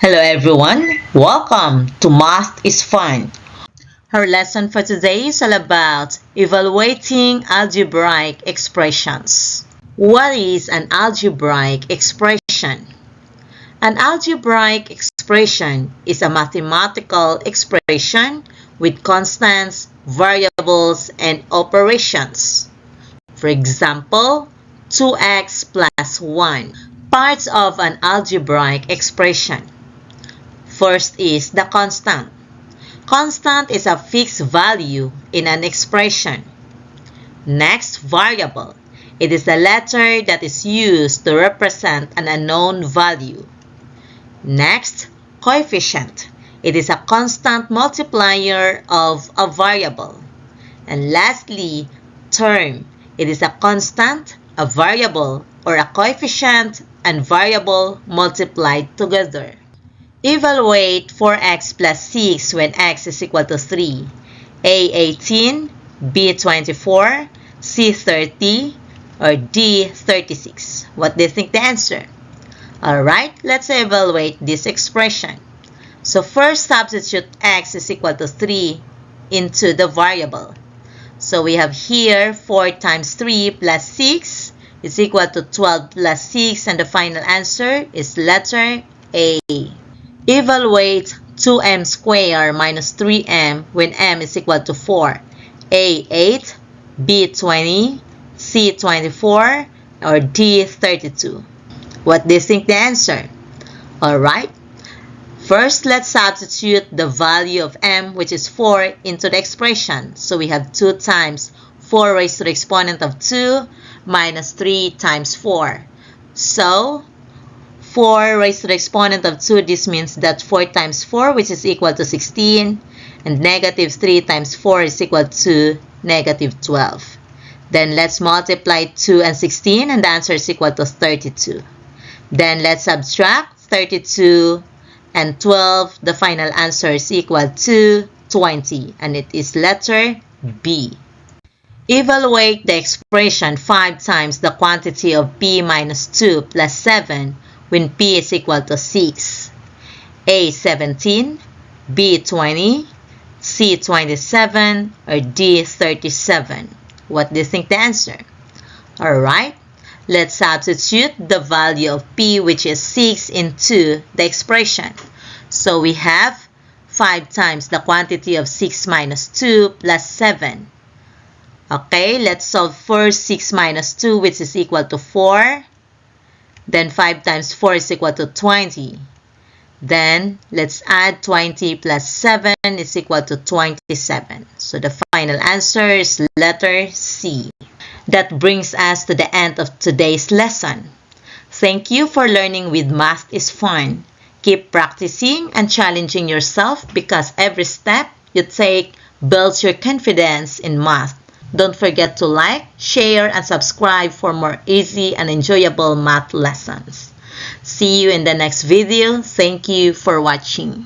Hello everyone, welcome to Math is Fun. Our lesson for today is all about evaluating algebraic expressions. What is an algebraic expression? An algebraic expression is a mathematical expression with constants, variables, and operations. For example, 2x plus 1. Parts of an algebraic expression. First is the constant. Constant is a fixed value in an expression. Next, variable. It is the letter that is used to represent an unknown value. Next, coefficient. It is a constant multiplier of a variable. And lastly, term. It is a constant, a variable, or a coefficient and variable multiplied together. Evaluate 4x plus 6 when x is equal to 3. A 18, B 24, C 30, or D 36. What do you think the answer? Alright, let's evaluate this expression. So first substitute x is equal to 3 into the variable. So we have here 4 times 3 plus 6 is equal to 12 plus 6, and the final answer is letter A. Evaluate 2m squared minus 3m when m is equal to 4. A 8, B 20, C 24, or D 32. What do you think the answer? Alright, first let's substitute the value of m, which is 4, into the expression. So we have 2 times 4 raised to the exponent of 2 minus 3 times 4. So 4 raised to the exponent of 2, this means that 4 times 4, which is equal to 16, and negative 3 times 4 is equal to negative 12. Then let's multiply 2 and 16, and the answer is equal to 32. Then let's subtract 32 and 12. The final answer is equal to 20, and it is letter B. Evaluate the expression 5 times the quantity of p minus 2 plus 7 when p is equal to 6. A 17, B 20, C 27, or D 37. What do you think the answer? Alright, let's substitute the value of p, which is 6, into the expression. So we have 5 times the quantity of 6 minus 2 plus 7. Okay, let's solve first 6 minus 2, which is equal to 4. Then 5 times 4 is equal to 20. Then let's add 20 plus 7 is equal to 27. So the final answer is letter C. That brings us to the end of today's lesson. Thank you for learning with Math is Fun. Keep practicing and challenging yourself, because every step you take builds your confidence in math. Don't forget to like, share, and subscribe for more easy and enjoyable math lessons. See you in the next video. Thank you for watching.